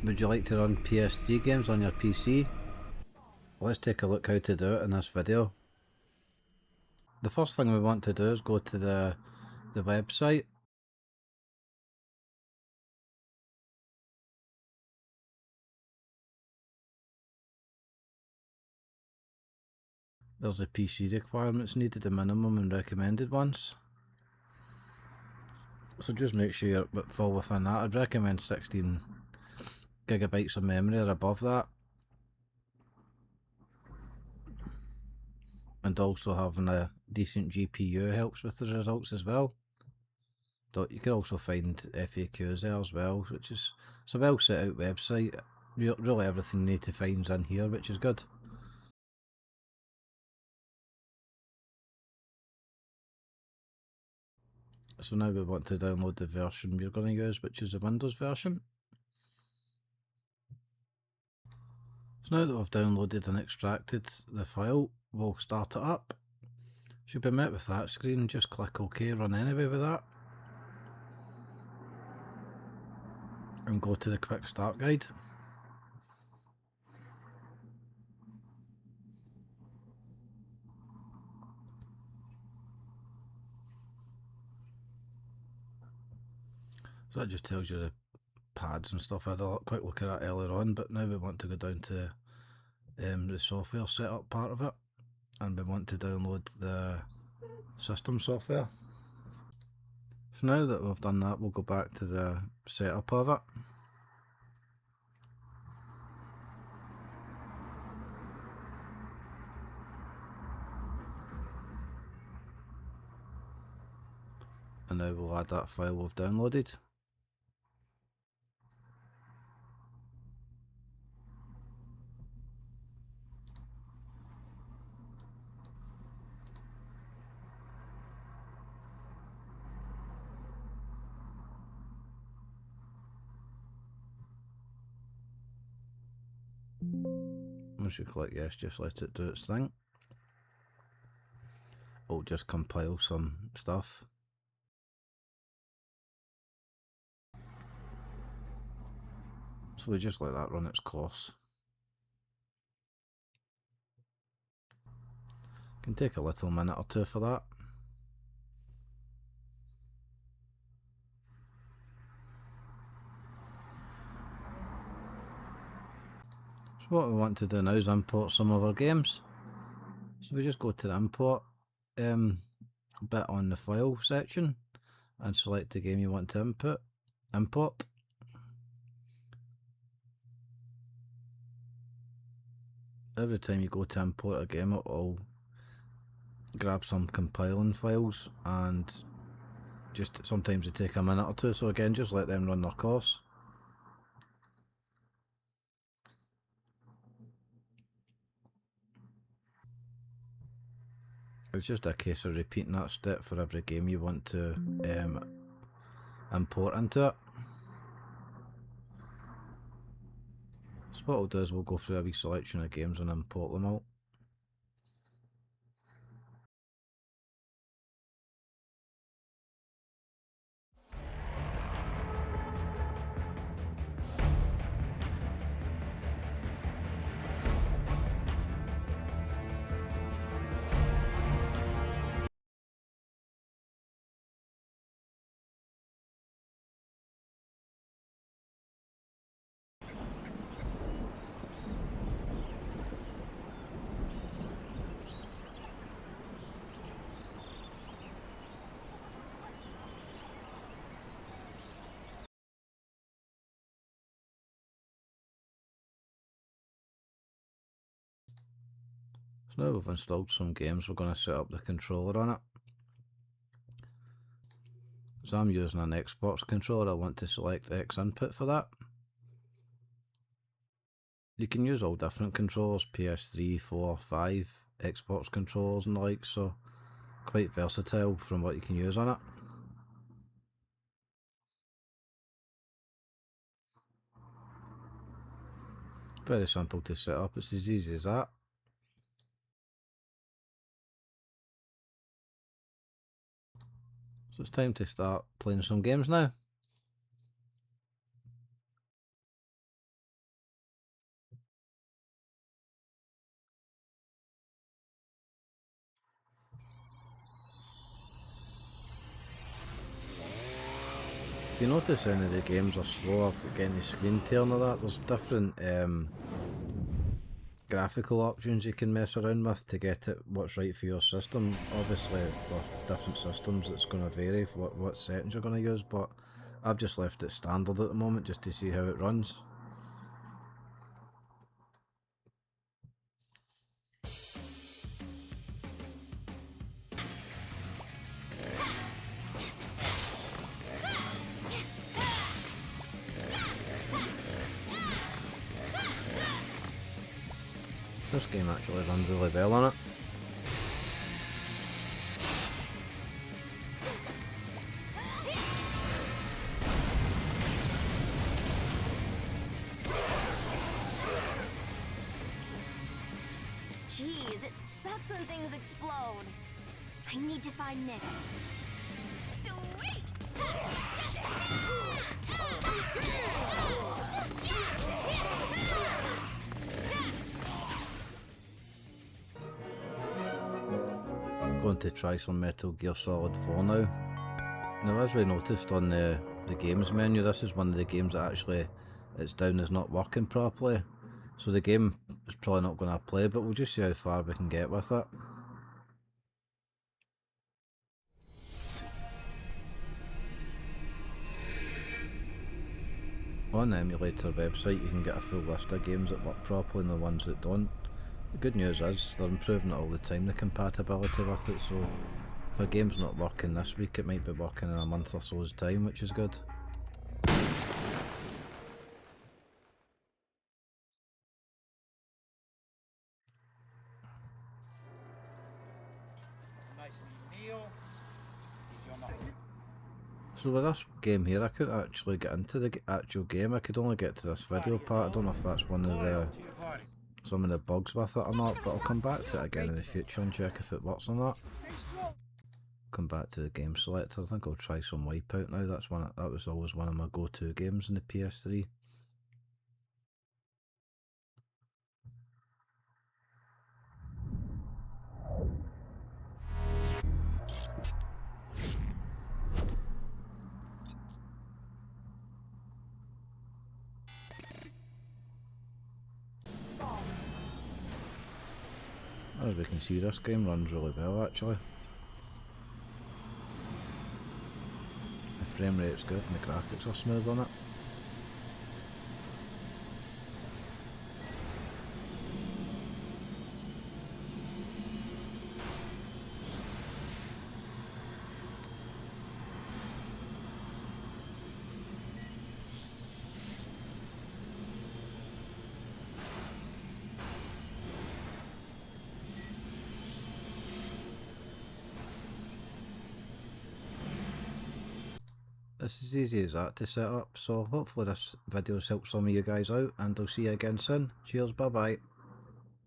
Would you like to run PS3 games on your PC? Let's take a look how to do it in this video. The first thing we want to do is go to the website. There's the PC requirements needed, the minimum and recommended ones. So just make sure you fall within that. I'd recommend 16 gigabytes of memory or above that. And also having a decent GPU helps with the results as well. You can also find FAQs there as well, which is it's a well set out website. Really everything you need to find's in here, which is good. So now we want to download the version we're going to use, which is the Windows version. So now that we've downloaded and extracted the file, we'll start it up. Should be met with that screen, just click OK, run anyway with that. And go to the quick start guide. So that just tells you the pads and stuff. I had a quick look at that earlier on, but now we want to go down to the software setup part of it, and we want to download the system software. So now that we've done that, we'll go back to the setup of it. And now we'll add that file we've downloaded. Once you click yes, just let it do its thing. It'll just compile some stuff. So we just let that run its course. Can take a little minute or two for that. So what we want to do now is import some of our games. So we just go to the import bit on the file section and select the game you want to import. Every time you go to import a game, it will grab some compiling files, and just sometimes they take a minute or two, so again just let them run their course. It's just a case of repeating that step for every game you want to import into it. So what we'll do is we'll go through a wee selection of games and import them all. So now we've installed some games, we're going to set up the controller on it. So I'm using an Xbox controller, I want to select X input for that. You can use all different controllers, PS3, 4, 5, Xbox controllers and the like, so quite versatile from what you can use on it. Very simple to set up, it's as easy as that. So it's time to start playing some games now. If you notice any of the games are slow, I've got any screen tearing or that, there's different graphical options you can mess around with to get it what's right for your system. Obviously for different systems it's going to vary for what settings you're going to use, but I've just left it standard at the moment just to see how it runs. This game actually runs really well on it. Jeez, it sucks when things explode. I need to find Nick. Sweet! I'm going to try some Metal Gear Solid 4 now. Now, as we noticed on the games menu, this is one of the games that actually it's down as not working properly. So the game is probably not going to play, but we'll just see how far we can get with it. On the Emulator website you can get a full list of games that work properly and the ones that don't. The good news is they're improving it all the time, the compatibility with it, so if a game's not working this week it might be working in a month or so's time, which is good. So with this game here I couldn't actually get into the actual game, I could only get to this video part. I don't know if that's one of some of the bugs with it or not, but I'll come back to it again in the future and check if it works or not. Come back to the game selector. I think I'll try some Wipeout now. That was always one of my go-to games in the PS3. As we can see, this game runs really well actually. The frame rate's good and the graphics are smooth on it. It's as easy as that to set up, so hopefully this video's helped some of you guys out and I'll see you again soon. Cheers, bye bye.